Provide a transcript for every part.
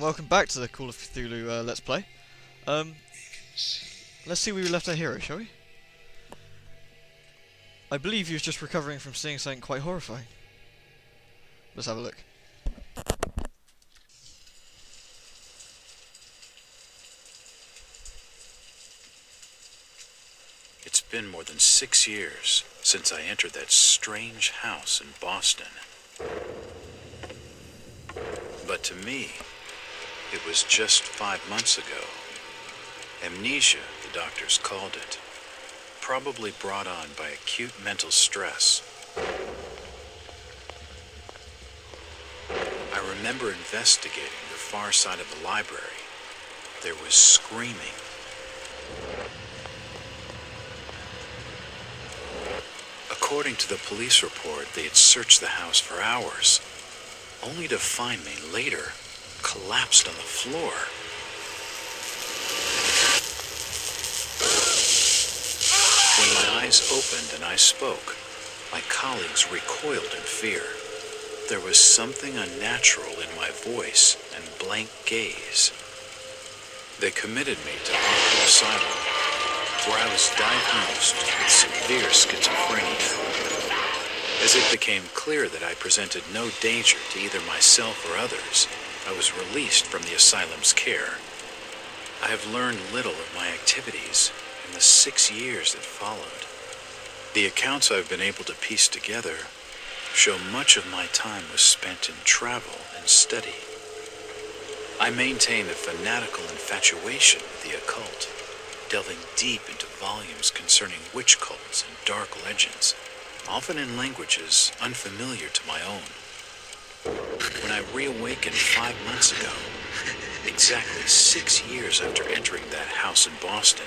welcome back to the Call of Cthulhu Let's Play. Let's see where we left our hero, shall we? I believe he was just recovering from seeing something quite horrifying. Let's have a look. It's been more than 6 years since I entered that strange house in Boston. But to me, it was just 5 months ago. Amnesia, the doctors called it. Probably brought on by acute mental stress. I remember investigating the far side of the library. There was screaming. According to the police report, they had searched the house for hours, only to find me later collapsed on the floor. When my eyes opened and I spoke, my colleagues recoiled in fear. There was something unnatural in my voice and blank gaze. They committed me to Arkham Asylum, where I was diagnosed with severe schizophrenia. As it became clear that I presented no danger to either myself or others, I was released from the asylum's care. I have learned little of my activities in the 6 years that followed. The accounts I've been able to piece together show much of my time was spent in travel and study. I maintain a fanatical infatuation with the occult, delving deep into volumes concerning witch cults and dark legends, often in languages unfamiliar to my own. When I reawakened 5 months ago, exactly 6 years after entering that house in Boston,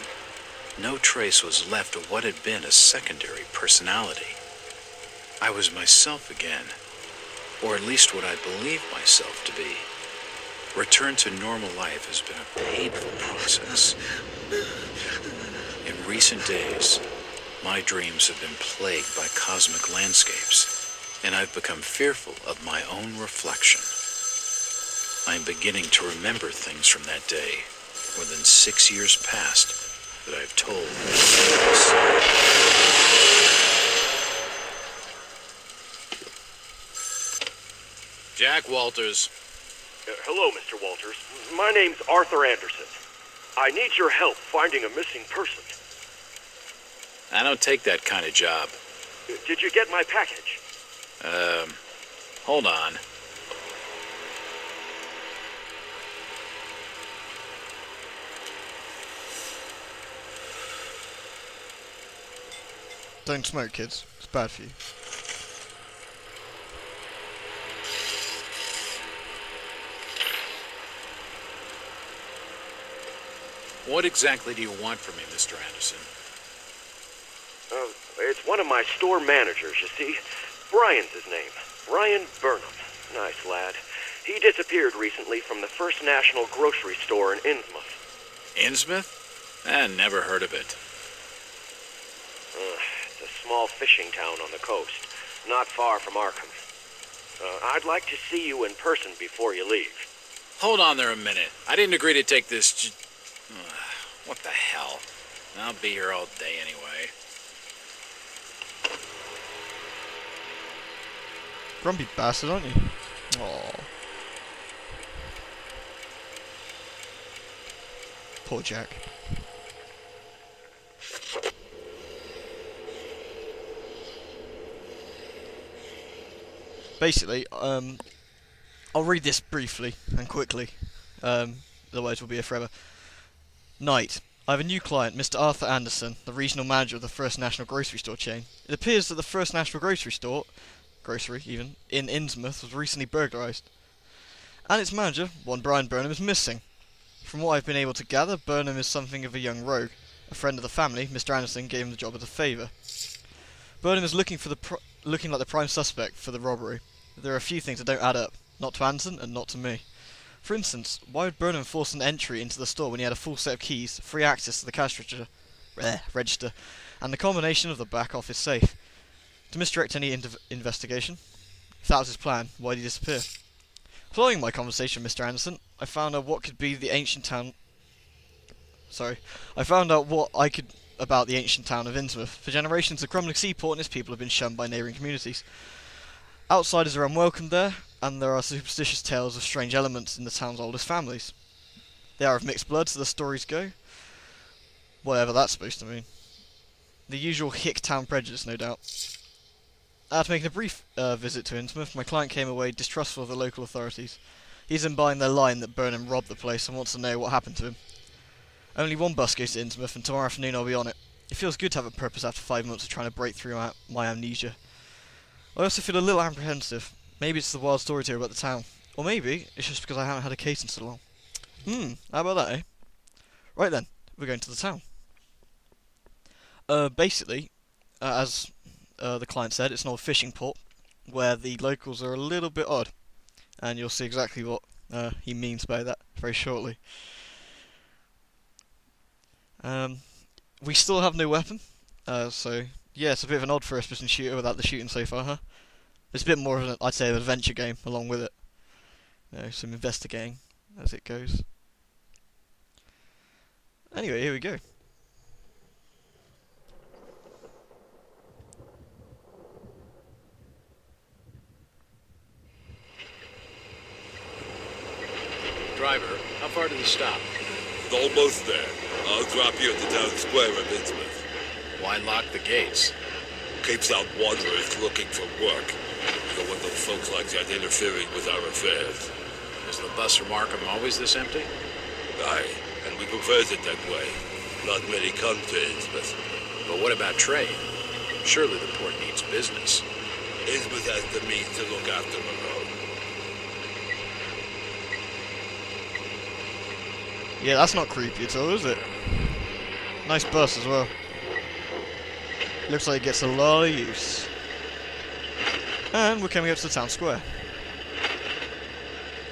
no trace was left of what had been a secondary personality. I was myself again, or at least what I believed myself to be. Return to normal life has been a painful process. In recent days, my dreams have been plagued by cosmic landscapes, and I've become fearful of my own reflection. I am beginning to remember things from that day, more than 6 years past, that I've told. Jack Walters. Hello, Mr. Walters. My name's Arthur Anderson. I need your help finding a missing person. I don't take that kind of job. Did you get my package? Hold on. Don't smoke, kids. It's bad for you. What exactly do you want from me, Mr. Anderson? It's one of my store managers, you see. Brian's his name. Brian Burnham. Nice lad. He disappeared recently from the First National grocery store in Innsmouth. Innsmouth? Never heard of it. It's a small fishing town on the coast, not far from Arkham. I'd like to see you in person before you leave. Hold on there a minute. I didn't agree to take this what the hell? I'll be here all day anyway. Grumpy bastard, aren't you? Aww. Poor Jack. Basically, I'll read this briefly and quickly, otherwise we'll be here forever. Night. I have a new client, Mr. Arthur Anderson, the regional manager of the First National grocery store chain. It appears that the First National grocery store, in Innsmouth was recently burglarized, and its manager, one Brian Burnham, is missing. From what I've been able to gather, Burnham is something of a young rogue. A friend of the family, Mr. Anderson, gave him the job as a favour. Burnham is looking like the prime suspect for the robbery. There are a few things that don't add up, not to Anderson and not to me. For instance, why would Burnham force an entry into the store when he had a full set of keys, free access to the cash register, and the combination of the back office safe? To misdirect any investigation? If that was his plan, why did he disappear? Following my conversation with Mr. Anderson, I found out what could be the ancient town. I found out what I could about the ancient town of Innsmouth. For generations, the crumbling seaport and its people have been shunned by neighbouring communities. Outsiders are unwelcome there, and there are superstitious tales of strange elements in the town's oldest families. They are of mixed blood, so the stories go. Whatever that's supposed to mean. The usual hick town prejudice, no doubt. After making a brief visit to Innsmouth, my client came away distrustful of the local authorities. He's in buying their line that Burnham robbed the place and wants to know what happened to him. Only one bus goes to Innsmouth, and tomorrow afternoon I'll be on it. It feels good to have a purpose after 5 months of trying to break through my amnesia. I also feel a little apprehensive. Maybe it's the wild stories here about the town. Or maybe it's just because I haven't had a case in so long. How about that, eh? Right then, we're going to the town. Basically, as the client said, it's an old fishing port, where the locals are a little bit odd. And you'll see exactly what he means by that very shortly. We still have no weapon, so yeah, it's a bit of an odd first-person shooter without the shooting so far, huh? It's a bit more of an, I'd say, an adventure game along with it. Some investigating as it goes. Anyway, here we go. Driver, how far to the stop? Almost there. I'll drop you at the town square of Innsmouth. Why lock the gates? Keeps out wanderers looking for work. Don't want those folks like that interfering with our affairs. Is the bus from Markham always this empty? Aye, and we prefers it that way. Not many come to Innsmouth. But what about trade? Surely the port needs business. Innsmouth has the means to look after them all. Yeah, that's not creepy at all, is it? Nice bus as well. Looks like it gets a lot of use. And we're coming up to the town square.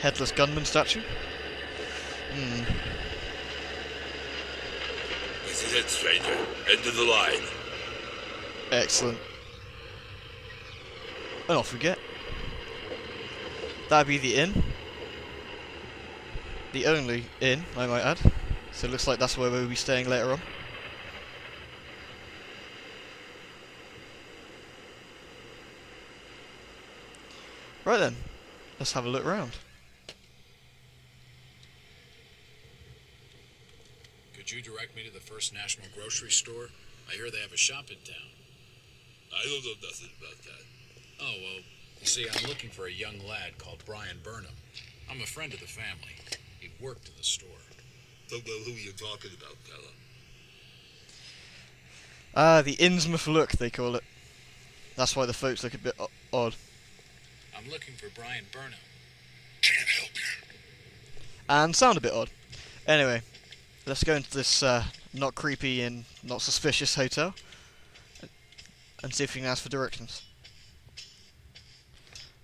Headless gunman statue. This is it, stranger. End of the line. Excellent. And off we get. That'd be the inn. The only inn, I might add. So it looks like that's where we'll be staying later on. Right then, let's have a look around. Could you direct me to the First National Grocery Store? I hear they have a shop in town. I don't know nothing about that. Oh, well, you see, I'm looking for a young lad called Brian Burnham. I'm a friend of the family. He worked in the store. Don't know who you're talking about, fella. The Innsmouth look, they call it. That's why the folks look a bit odd. I'm looking for Brian Burnham. Can't help you. And sound a bit odd. Anyway, let's go into this not creepy and not suspicious hotel and see if we can ask for directions.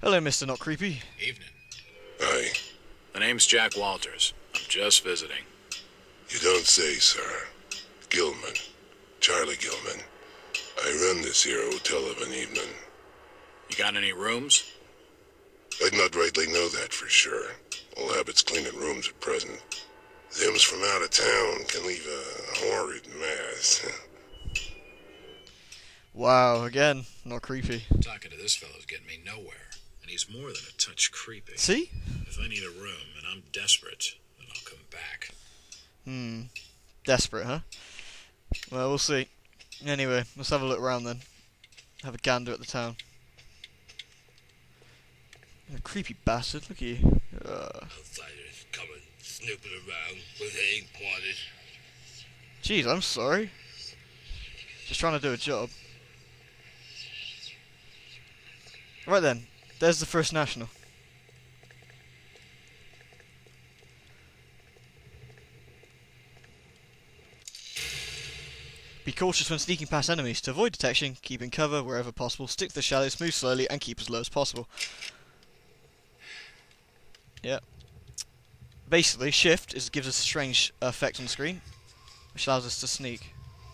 Hello, Mr. Not Creepy. Evening. Aye. The name's Jack Walters. I'm just visiting. You don't say, sir. Gilman. Charlie Gilman. I run this here hotel of an evening. You got any rooms? I'd not rightly know that for sure. All habits cleaning rooms at present. Them's from out of town can leave a horrid mess. Wow, again, not creepy. Talking to this fellow's getting me nowhere. And he's more than a touch creepy. See? If I need a room and I'm desperate, then I'll come back. Desperate, huh? Well, we'll see. Anyway, let's have a look around then. Have a gander at the town. A creepy bastard, look at you. Outsiders coming, snooping around with they ain't wanted. Jeez, I'm sorry. Just trying to do a job. Right then, there's the First National. Be cautious when sneaking past enemies. To avoid detection, keep in cover wherever possible, stick to the shadows, move slowly, and keep as low as possible. Yep. Basically, shift gives us a strange effect on the screen, which allows us to sneak.